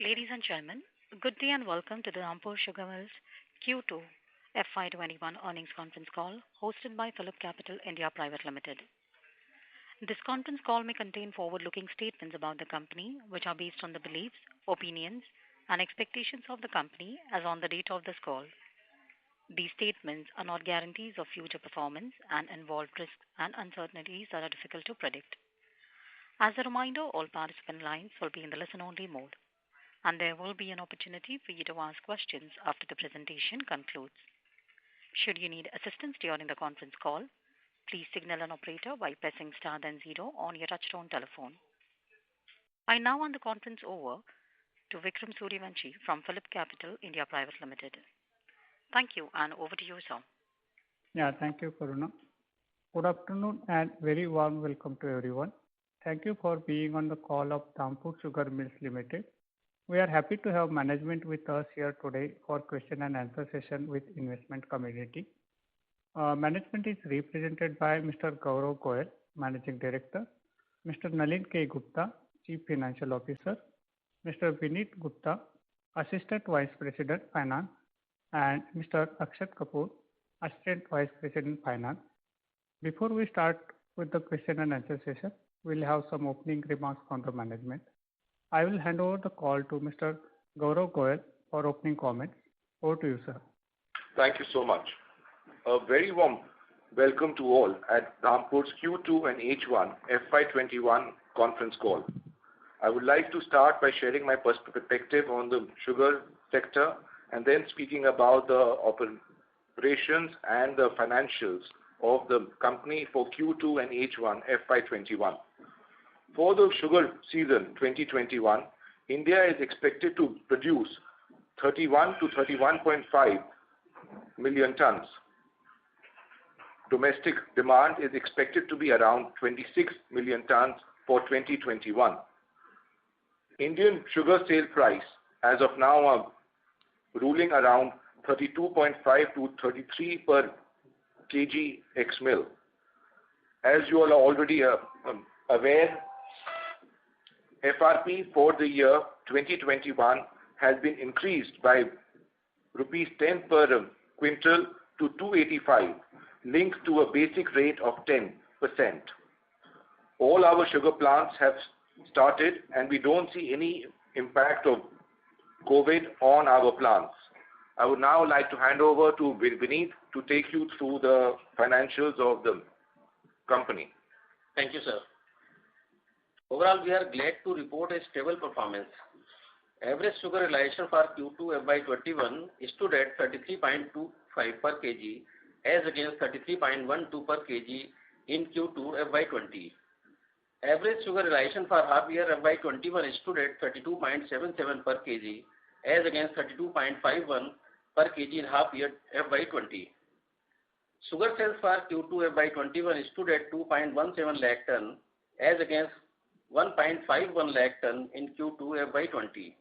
Ladies and gentlemen, good day and welcome to the Rampur Sugar Mills Q2 FY21 earnings conference call hosted by Phillip Capital India Private Limited. This conference call may contain forward-looking statements about the company, which are based on the beliefs, opinions, and expectations of the company as on the date of this call. These statements are not guarantees of future performance and involve risks and uncertainties that are difficult to predict. As a reminder, all participant lines will be in the listen-only mode, and there will be an opportunity for you to ask questions after the presentation concludes. Should you need assistance during the conference call, please signal an operator by pressing star then zero on your touchtone telephone. I now hand the conference over to Vikram Suryavanshi from Phillip Capital India Private Limited. Thank you, and over to you, sir. Yeah, thank you, Karuna. Good afternoon and very warm welcome to everyone. Thank you for being on the call of DHAMPUR Sugar Mills Limited. We are happy to have management with us here today for question and answer session with investment community. Management is represented by Mr. Gaurav Goyal, Managing Director, Mr. Nalin K. Gupta, Chief Financial Officer, Mr. Vinit Gupta, Assistant Vice President Finance, and Mr. Akshat Kapoor, Assistant Vice President Finance. Before we start with the question and answer session, we'll have some opening remarks from the management. I will hand over the call to Mr. Gaurav Goyal for opening comments. Over to you, sir. Thank you so much. A very warm welcome to all at DHAMPUR's Q2 and H1 FY21 conference call. I would like to start by sharing my perspective on the sugar sector and then speaking about the operations and the financials of the company for Q2 and H1 FY21. For the sugar season 2021, India is expected to produce 31 to 31.5 million tons. Domestic demand is expected to be around 26 million tons for 2021. Indian sugar sale price as of now are ruling around 32.5 to 33 per kg ex mill. As you all are already aware, FRP for the year 2021 has been increased by rupees 10 per quintal to 285, linked to a basic rate of 10%. All our sugar plants have started and we don't see any impact of COVID on our plants. I would now like to hand over to Vinit to take you through the financials of the company. Thank you, sir. Overall, we are glad to report a stable performance. Average sugar realization for Q2 FY21 stood at 33.25 per kg as against 33.12 per kg in Q2 FY20. Average sugar realization for half year FY21 stood at 32.77 per kg as against 32.51 per kg in half year FY20. Sugar sales for Q2 FY21 stood at 2.17 lakh ton as against 1.51 lakh ton in Q2 FY20.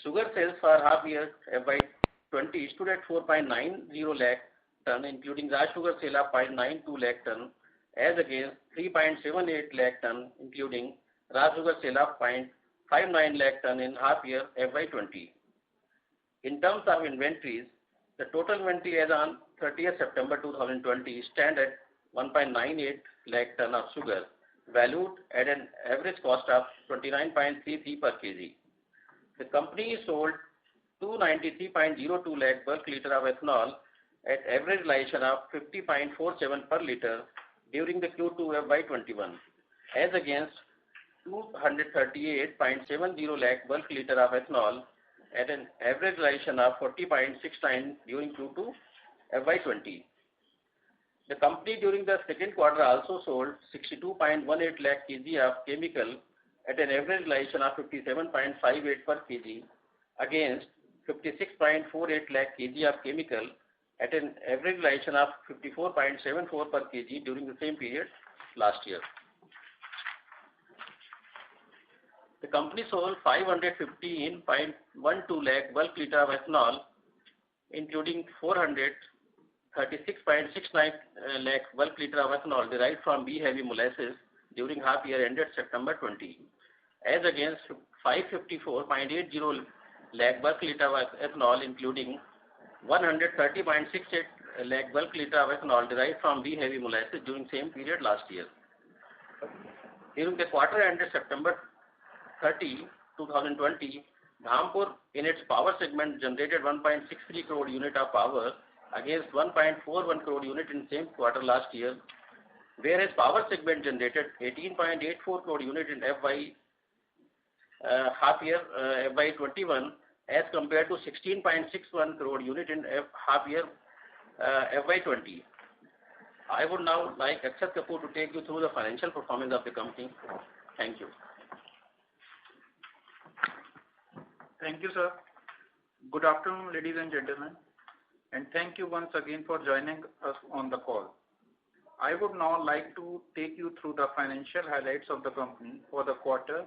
Sugar sales for half year FY20 stood at 4.90 lakh ton, including raw sugar sale of 0.92 lakh ton as against 3.78 lakh ton, including raw sugar sale of 0.59 lakh ton in half year FY20. In terms of inventories, the total inventory as on 30th September 2020 stand at 1.98 lakh ton of sugar, valued at an average cost of 29.33 per kg. The company sold 293.02 lakh bulk liter of ethanol at average realization of 50.47 per liter during the Q2 FY21, as against 238.70 lakh bulk liter of ethanol at an average realization of 40.69 during Q2 FY20. The company during the second quarter also sold 62.18 lakh kg of chemical at an average realization of 57.58 per kg against 56.48 lakh kg of chemical at an average realization of 54.74 per kg during the same period last year. The company sold 515.12 lakh bulk liter of ethanol, including 436.69 lakh bulk liter of ethanol derived from B-heavy molasses during half year ended September 20, as against 554.80 lakh bulk liter of ethanol, including 130.68 lakh bulk liter of ethanol derived from B-heavy molasses during same period last year. During the quarter ended September 30, 2020, DHAMPUR in its power segment generated 1.63 crore unit of power against 1.41 crore unit in same quarter last year, whereas power segment generated 18.84 crore unit in half year FY21 as compared to 16.61 crore unit in half year FY20. I would now like Akshat Kapoor to take you through the financial performance of the company. Thank you. Thank you, sir. Good afternoon, ladies and gentlemen, and thank you once again for joining us on the call. I would now like to take you through the financial highlights of the company for the quarter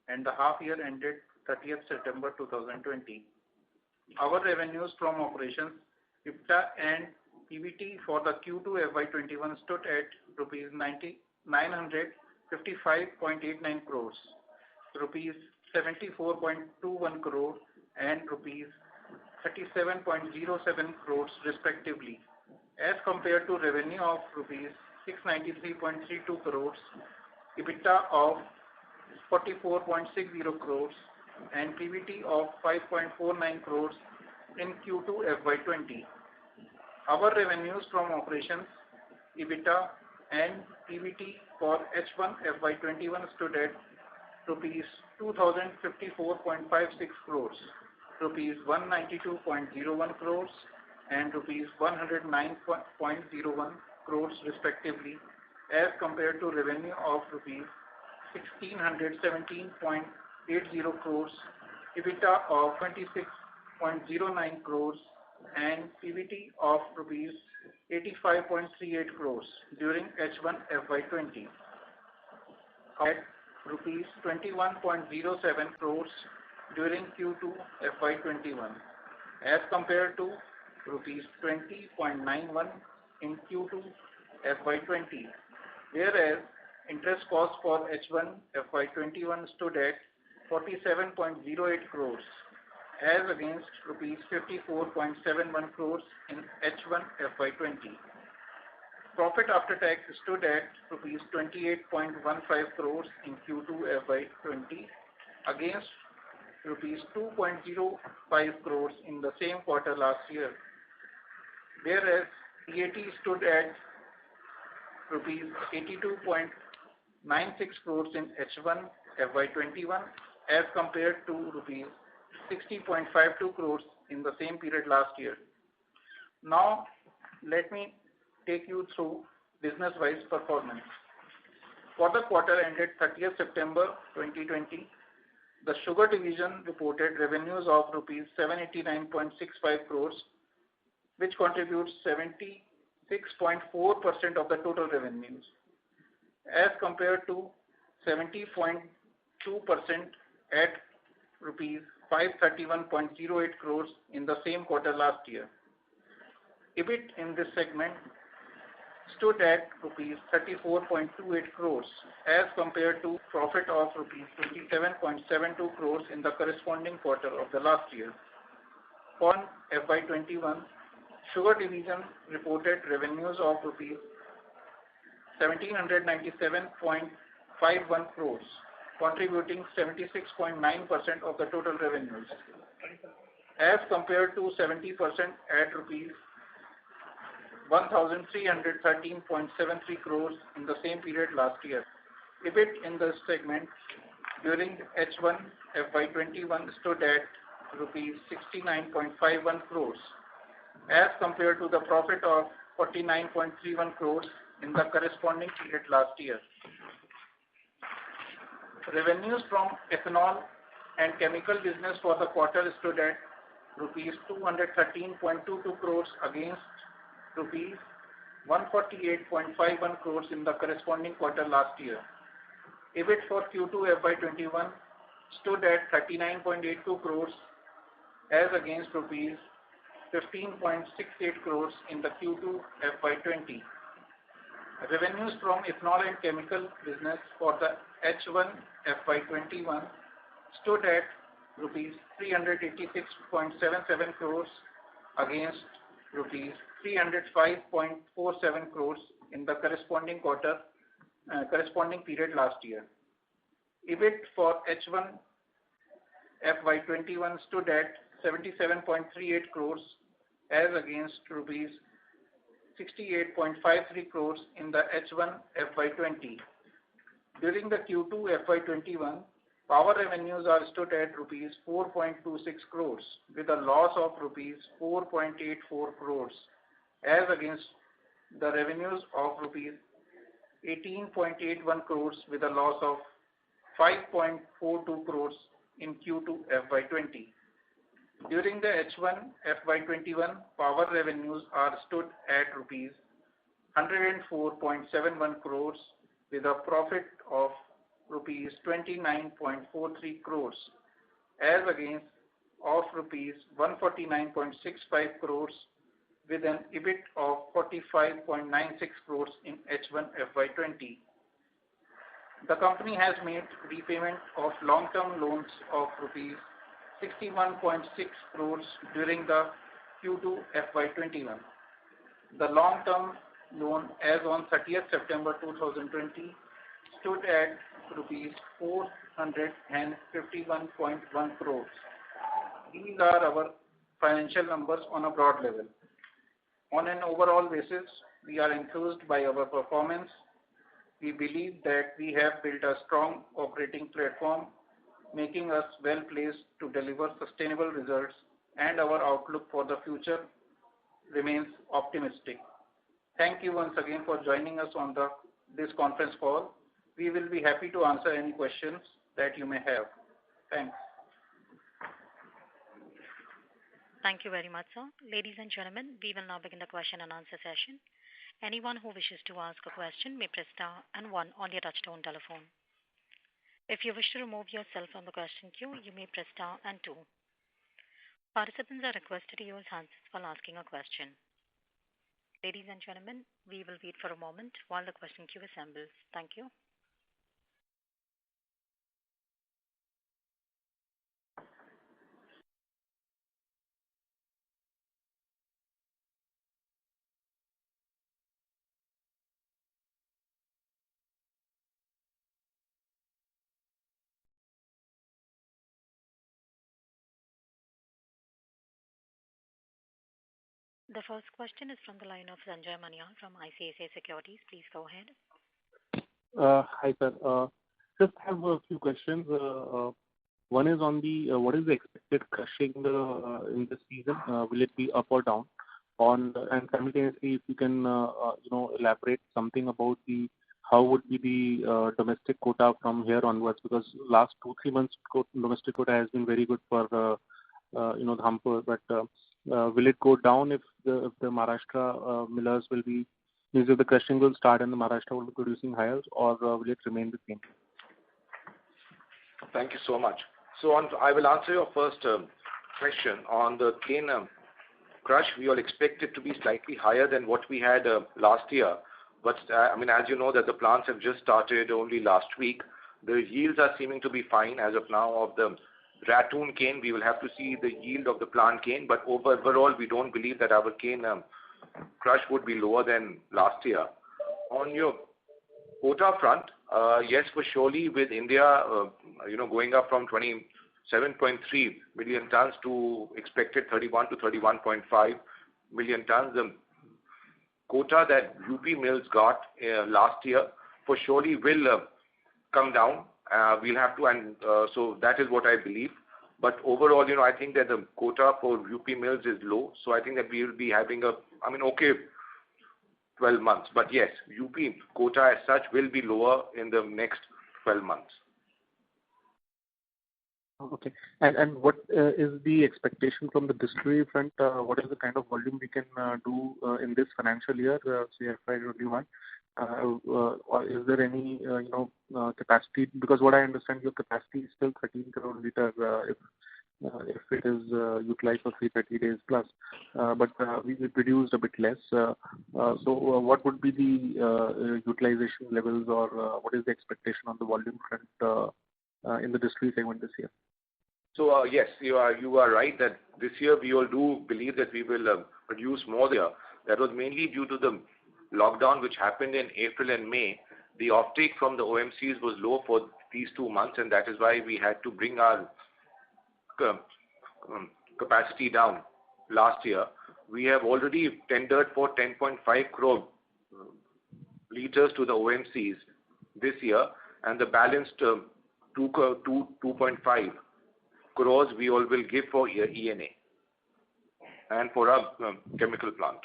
and the half year ended 30th September 2020. Our revenues from operations, EBITDA and PBT for the Q2 FY21 stood at rupees 955.89 crores, rupees 74.21 crore and rupees 37.07 crores respectively, as compared to revenue of rupees 693.32 crores, EBITDA of 44.60 crores and PBT of 5.49 crores in Q2 FY20. Our revenues from operations, EBITDA and PBT for H1 FY21 stood at rupees 2054.56 crores, rupees 192.01 crores and rupees 109.01 crores respectively, as compared to revenue of rupees 1617.80 crores, EBITDA of 26.09 crores and PBT of rupees 85.38 crores during H1 FY20. At rupees 21.07 crores during Q2 FY21 as compared to rupees 20.91 in Q2 FY20, whereas interest cost for H1 FY21 stood at 47.08 crores as against rupees 54.71 crores in H1 FY20. Profit after tax stood at rupees 28.15 crores in Q2 FY20 against rupees 2.05 crores in the same quarter last year, whereas PAT stood at rupees 82.96 crores in H1 FY21 as compared to rupees 60.52 crores in the same period last year. Now, let me take you through business-wise performance. For the quarter ended 30th September 2020, the Sugar Division reported revenues of rupees 789.65 crores, which contributes 76.4% of the total revenues, as compared to 70.2% at rupees 531.08 crores in the same quarter last year. EBIT in this segment stood at rupees 34.28 crores as compared to profit of rupees 27.72 crores in the corresponding quarter of the last year. On FY21, Sugar Division reported revenues of rupees 1797.51 crores, contributing 76.9% of the total revenues, as compared to 70% at rupees 1,313.73 crores in the same period last year. EBIT in this segment during H1 FY21 stood at rupees 69.51 crores, as compared to the profit of 49.31 crores in the corresponding period last year. Revenues from ethanol and chemical business for the quarter stood at rupees 213.22 crores against rupees 148.51 crores in the corresponding quarter last year. EBIT for Q2 FY21 stood at 39.82 crores as against rupees 15.68 crores in the Q2 FY20. Revenues from ethanol and chemical business for the H1 FY21 stood at rupees 386.77 crores against rupees 305.47 crores in the corresponding period last year. EBIT for H1 FY21 stood at 77.38 crores as against rupees 68.53 crores in the H1 FY20. During the Q2 FY21, power revenues are stood at rupees 4.26 crores with a loss of rupees 4.84 crores as against the revenues of rupees 18.81 crores with a loss of 5.42 crores in Q2 FY20. During the H1 FY21, power revenues are stood at rupees 104.71 crores with a profit of rupees 29.43 crores as against of rupees 149.65 crores with an EBIT of 45.96 crores in H1 FY20. The company has made repayment of long-term loans of rupees 61.6 crores during the Q2 FY21. The long-term loan as on 30th September 2020 stood at rupees 451.1 crores. These are our financial numbers on a broad level. On an overall basis, we are enthused by our performance. We believe that we have built a strong operating platform, making us well placed to deliver sustainable results, and our outlook for the future remains optimistic. Thank you once again for joining us on this conference call. We will be happy to answer any questions that you may have. Thanks. Thank you very much, sir. Ladies and gentlemen, we will now begin the question and answer session. Anyone who wishes to ask a question may press star and one on your touchtone telephone. If you wish to remove yourself from the question queue, you may press star and two. Participants are requested to use handsets while asking a question. Ladies and gentlemen, we will wait for a moment while the question queue assembles. Thank you. The first question is from the line of Sanjay Manyal from ICICI Securities. Please go ahead. Hi, sir. Just have a few questions. One is on the what is the expected crushing in this season? Will it be up or down? And simultaneously, if you can elaborate something about how would be the domestic quota from here onwards, because last 2-3 months domestic quota has been very good for DHAMPUR, but will it go down if the Maharashtra millers will be, means if the crushing will start and the Maharashtra will be producing higher, or will it remain the same? Thank you so much. So I will answer your first question on the cane crush. We all expect it to be slightly higher than what we had last year. But as you know that the plants have just started only last week. The yields are seeming to be fine as of now of the ratoon cane. We will have to see the yield of the plant cane, but overall we don't believe that our cane crush would be lower than last year. On your quota front, yes, for surely with India, going up from 27.3 million tons to expected 31 to 31.5 million tons, the quota that UP mills got last year for surely will come down. We'll have to, and so that is what I believe. But overall, I think that the quota for UP mills is low, so I think that we will be having okay 12 months. But yes, UP quota as such will be lower in the next 12 months. Okay. And what is the expectation from the distillery front? What is the kind of volume we can do in this financial year, say FY21? Or is there any capacity? Because what I understand, your capacity is still 13 crore liter if it is utilized for 330 days plus. But we produced a bit less. So what would be the utilization levels, or what is the expectation on the volume front in the distillery segment this year? So yes, you are right that this year we all do believe that we will produce more there. That was mainly due to the lockdown which happened in April and May. The offtake from the OMCs was low for these 2 months, and that is why we had to bring our capacity down last year. We have already tendered for 10.5 crore liters to the OMCs this year, and the balanced 2.5 crores we all will give for ENA and for our chemical plant.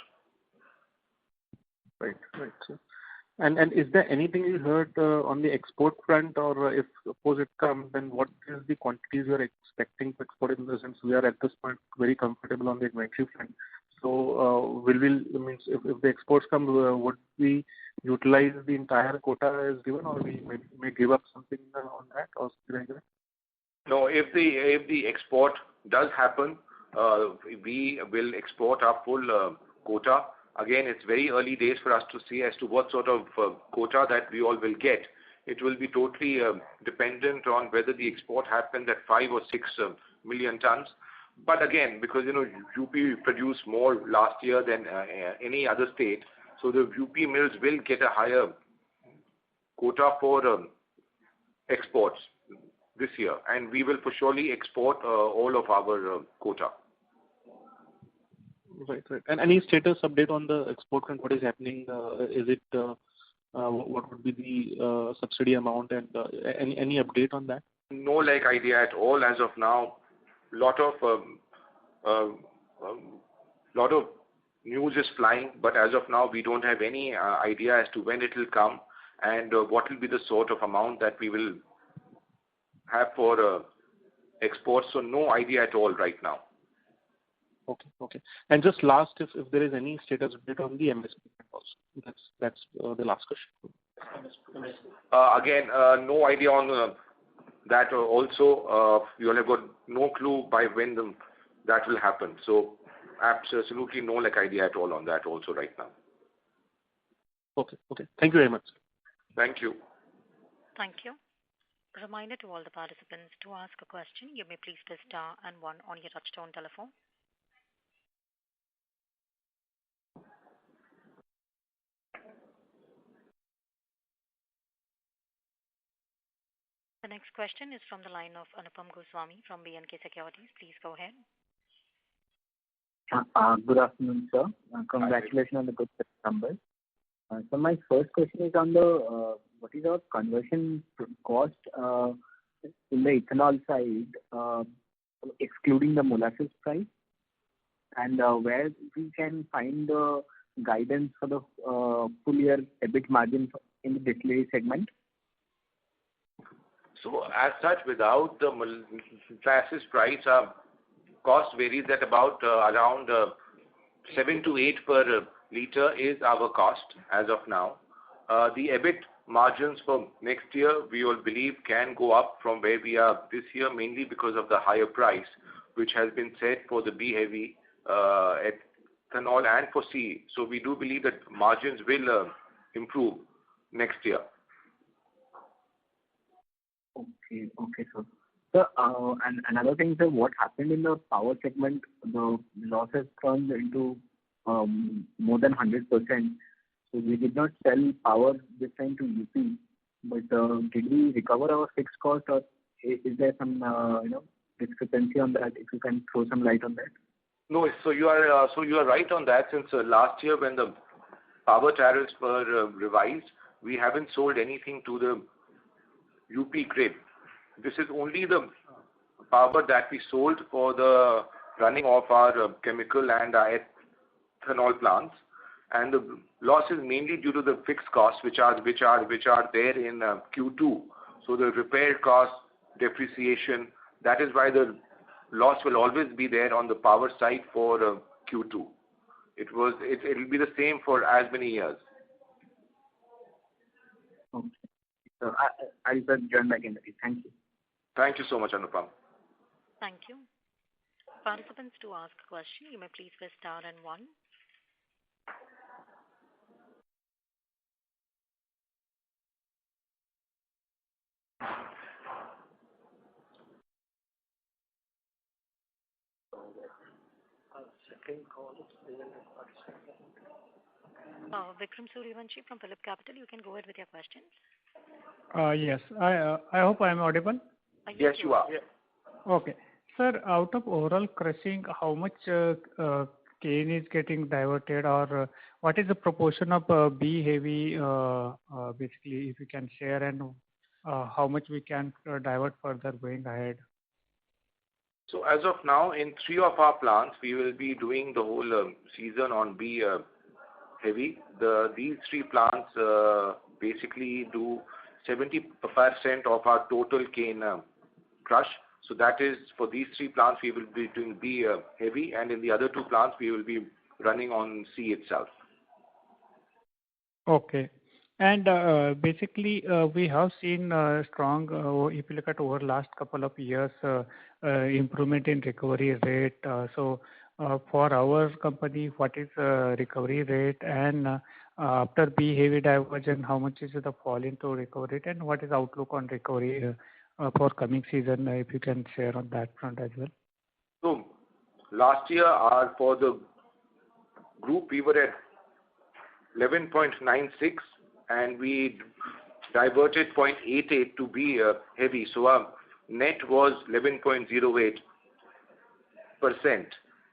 Right, sir. And is there anything you heard on the export front, or if suppose it comes, then what is the quantities you are expecting to export, in the sense we are at this point very comfortable on the inventory front. So means if the exports come, would we utilize the entire quota as given, or we may give up something on that, or something like that? No, if the export does happen, we will export our full quota. Again, it's very early days for us to see as to what sort of quota that we all will get. It will be totally dependent on whether the export happens at 5 or 6 million tons. But again, because UP produced more last year than any other state, so the UP mills will get a higher quota for exports this year, and we will for surely export all of our quota. Right. And any status update on the export front? What is happening? Is it what would be the subsidy amount, and any update on that? No idea at all as of now. Lot of news is flying, but as of now we don't have any idea as to when it will come and what will be the sort of amount that we will have for exports. So no idea at all right now. Okay. And just last, if there is any status update on the MSP also. That's the last question. Again, no idea on that also. You all have got no clue by when that will happen. So absolutely no idea at all on that also right now. Okay. Thank you very much. Thank you. Thank you. Reminder to all the participants, to ask a question, you may please press star and 1 on your touchtone telephone. The next question is from the line of Anupam Goswami from B&K Securities. Please go ahead. Good afternoon, sir. Congratulations on the good set of numbers. So my first question is on the what is our conversion cost in the ethanol side, excluding the molasses price, and where we can find the guidance for the full year EBIT margin in the distillery segment? So as such, without the molasses price, cost varies at about around 7 to 8 per liter is our cost as of now. The EBIT margins for next year, we all believe, can go up from where we are this year, mainly because of the higher price, which has been set for the B-heavy ethanol and for C. So we do believe that margins will improve next year. Okay, sir. So, and another thing, sir, what happened in the power segment? The losses turned into more than 100%. So we did not sell power this time to UP, but did we recover our fixed cost, or is there some discrepancy on that? If you can throw some light on that. No, so you are right on that. Since last year when the power tariffs were revised, we haven't sold anything to the UP grid. This is only the power that we sold for the running of our chemical and ethanol plants, and the loss is mainly due to the fixed costs which are there in Q2. So the repair cost, depreciation, that is why the loss will always be there on the power side for Q2. It will be the same for as many years. Okay. So I'll just join back in the queue. Thank you. Thank you so much, Anupam. Thank you. Participants, to ask a question, you may please press star and 1. Vikram Suryavanshi from Phillip Capital, you can go ahead with your questions. Yes, I hope I am audible. Yes, you are. Okay. Sir, out of overall crushing, how much cane is getting diverted, or what is the proportion of B heavy, basically, if you can share, and how much we can divert further going ahead? So as of now, in 3 of our plants, we will be doing the whole season on B heavy. These 3 plants basically do 70% of our total cane crush. So that is, for these 3 plants, we will be doing B heavy, and in the other 2 plants, we will be running on C itself. Okay. And basically, we have seen strong, if you look at over last couple of years, improvement in recovery rate. So for our company, what is recovery rate, and after B heavy diversion, how much is the fall into recovery rate, and what is outlook on recovery for coming season, if you can share on that front as well? So last year, for the group, we were at 11.96, and we diverted 0.88 to be heavy. So our net was 11.08%.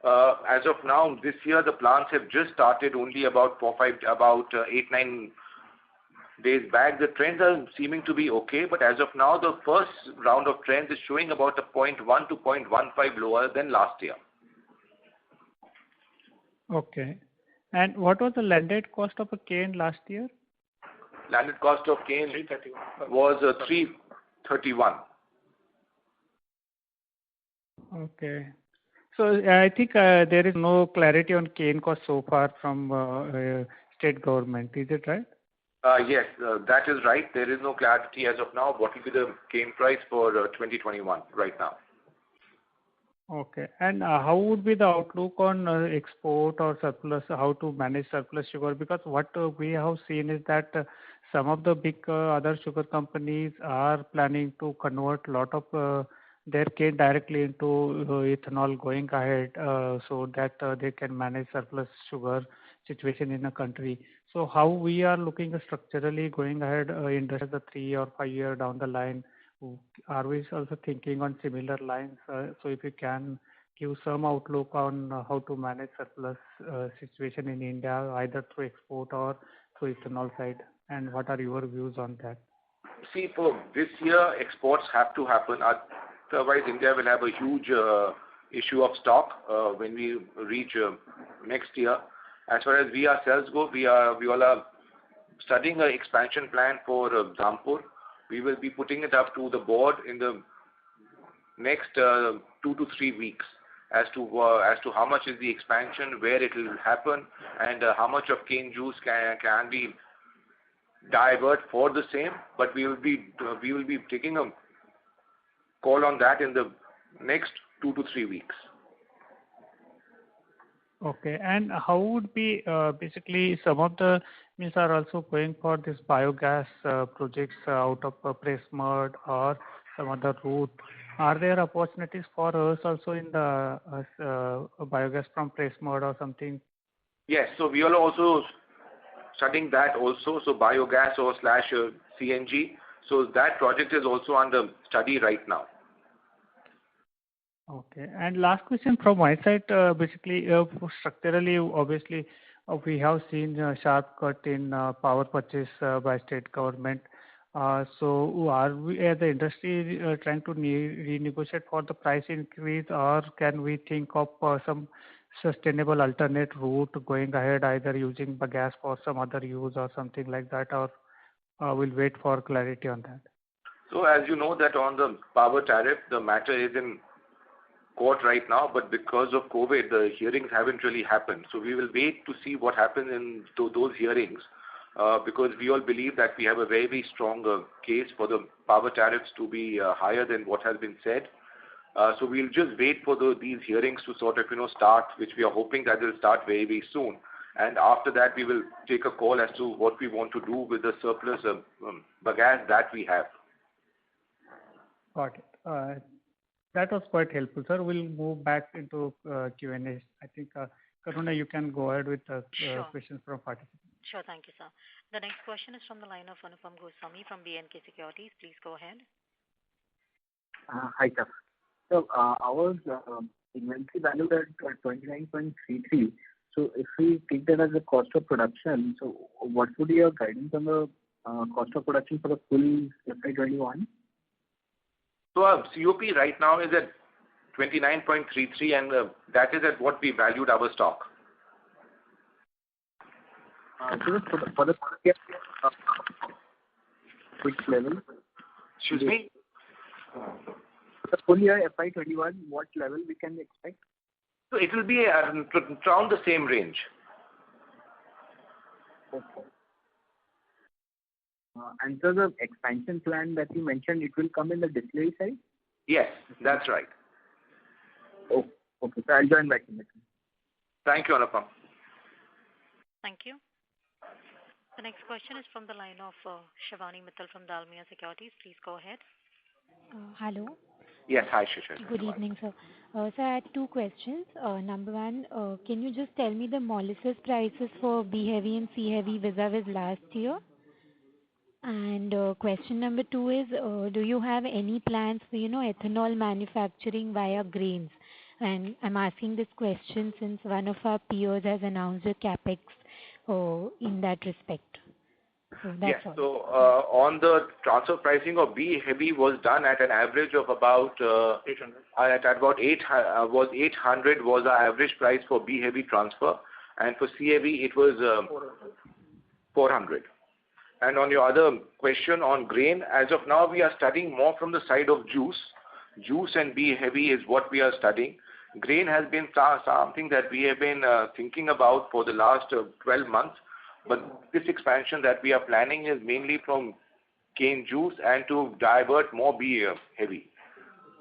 As of now, this year the plants have just started only about 8-9 days back. The trends are seeming to be okay, but as of now, the first round of trends is showing about a 0.1 to 0.15 lower than last year. Okay. And what was the landed cost of a cane last year? Landed cost of cane was 331. Okay. So I think there is no clarity on cane cost so far from state government. Is it right? Yes, that is right. There is no clarity as of now. What will be the cane price for 2021 right now? Okay. And how would be the outlook on export or surplus, how to manage surplus sugar? Because what we have seen is that some of the big other sugar companies are planning to convert a lot of their cane directly into ethanol going ahead, so that they can manage surplus sugar situation in a country. So how we are looking structurally going ahead in the 3 or 5 year down the line? Are we also thinking on similar lines? So if you can give some outlook on how to manage surplus situation in India, either through export or through ethanol side, and what are your views on that? See, for this year, exports have to happen. Otherwise, India will have a huge issue of stock when we reach next year. As far as we ourselves go, we all are studying an expansion plan for DHAMPUR. We will be putting it up to the board in the next 2 to 3 weeks as to how much is the expansion, where it will happen, and how much of cane juice can be divert for the same. But we will be taking a call on that in the next 2 to 3 weeks. Okay. And how would be basically some of the mills are also going for this biogas projects out of press mud or some other route. Are there opportunities for us also in the biogas from press mud or something? Yes. So we are also studying that also. So biogas or / CNG. So that project is also under study right now. Okay. And last question from my side, basically, structurally, obviously, we have seen a sharp cut in power purchase by state government. So are we as the industry trying to renegotiate for the price increase, or can we think of some sustainable alternate route going ahead, either using the gas for some other use or something like that, or we'll wait for clarity on that? So as you know that on the power tariff, the matter is in court right now, but because of COVID, the hearings haven't really happened. So we will wait to see what happens in those hearings, because we all believe that we have a very, very strong case for the power tariffs to be higher than what has been said. So we'll just wait for these hearings to sort of start, which we are hoping that they'll start very, very soon. And after that, we will take a call as to what we want to do with the surplus bagasse that we have. Got it. That was quite helpful, sir. We'll move back into Q&A. I think, Karuna, you can go ahead with the Sure. questions from participants. Sure. Thank you, sir. The next question is from the line of Anupam Goswami from BNK Securities. Please go ahead. Hi, sir. So our inventory valued at 29.33. So if we take that as the cost of production, so what would be your guidance on the cost of production for the full FY21? So our COP right now is at 29.33, and that is at what we valued our stock. So for the year, which level? Excuse me? The full year FY21, what level we can expect? So it will be around the same range. Okay. And so the expansion plan that you mentioned, it will come in the distillery side? Yes, that's right. Oh, okay. So I'll join back in the queue. Thank you, Anupam. Thank you. The next question is from the line of Shivani Mittal from Dalmia Securities. Please go ahead. Hello. Yes, hi, Shishir. Good evening, sir. So I had two questions. Number one, can you just tell me the molasses prices for B heavy and C heavy vis-a-vis last year? And question number two is, do you have any plans for, ethanol manufacturing via grains? And I'm asking this question since one of our peers has announced a capex in that respect. So that's Yes, all. so on the transfer pricing of B heavy was done at an average of about 800. At about 800 was our average price for B heavy transfer, and for C heavy it was 400. And on your other question on grain, as of now we are studying more from the side of juice. Juice and B heavy is what we are studying. Grain has been something that we have been thinking about for the last 12 months. But this expansion that we are planning is mainly from cane juice and to divert more B heavy.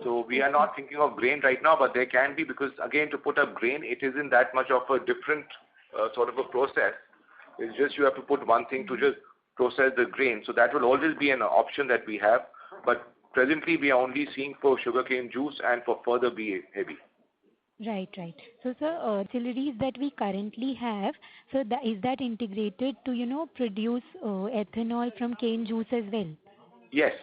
So we are not thinking of grain right now, but there can be, because again to put up grain, it isn't that much of a different sort of a process. It's just you have to put one thing to just process the grain. So that will always be an option that we have. But presently we are only seeing for sugarcane juice and for further B heavy. Right. So, sir, distilleries that we currently have, so is that integrated to, produce ethanol from cane juice as well? Yes.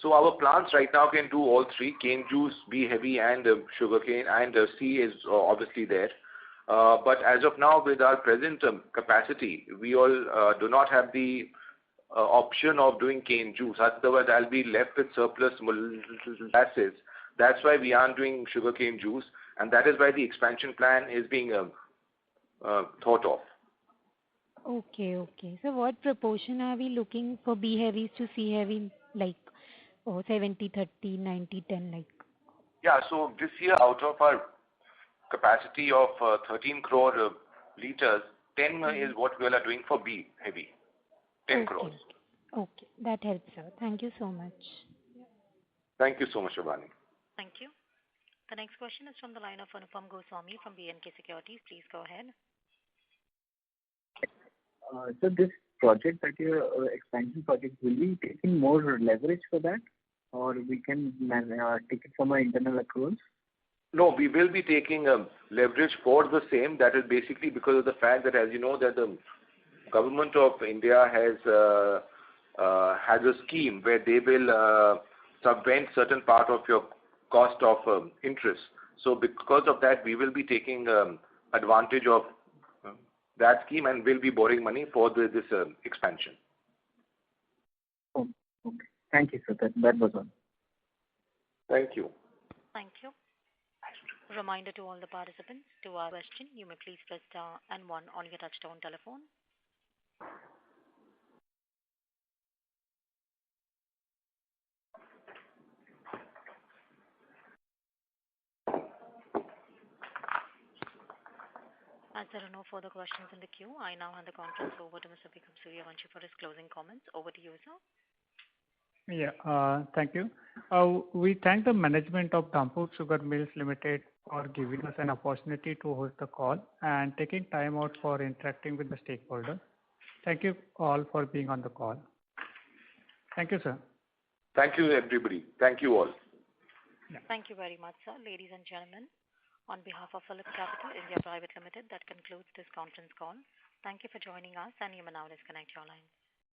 So our plants right now can do all three: cane juice, B heavy, and sugarcane, and C is obviously there. But as of now, with our present capacity, we all do not have the option of doing cane juice. Otherwise, I'll be left with surplus molasses. That's why we aren't doing sugarcane juice, and that is why the expansion plan is being thought of. Okay. So what proportion are we looking for B heavies to C heavy, like 70, 30, 90, 10, like? Yeah, so this year out of our capacity of 13 crore liters, 10 is what we are doing for B heavy. 10 crores. Okay, that helps, sir. Thank you so much. Thank you so much, Shivani. Thank you. The next question is from the line of Anupam Goswami from BNK Securities. Please go ahead. So this project that your expansion project, will be taking more leverage for that, or we can take it from our internal accruals? No, we will be taking leverage for the same. That is basically because of the fact that, as you know, that the government of India has a scheme where they will subvent certain part of your cost of interest. So because of that, we will be taking advantage of that scheme and will be borrowing money for this expansion. Oh, okay. Thank you, sir. That was all. Thank you. Thank you. Reminder to all the participants, to ask a question, you may please press star and 1 on your touchtone telephone. As there are no further questions in the queue, I now hand the conference over to Mr. Bikram Suryavanshi for his closing comments. Over to you, sir. Yeah, thank you. We thank the management of Dhampur Sugar Mills Limited for giving us an opportunity to host the call and taking time out for interacting with the stakeholders. Thank you all for being on the call. Thank you, sir. Thank you, everybody. Thank you all. Yeah. Thank you very much, sir. Ladies and gentlemen, on behalf of Phillip Capital India Private Limited, that concludes this conference call. Thank you for joining us, and you may now disconnect your lines.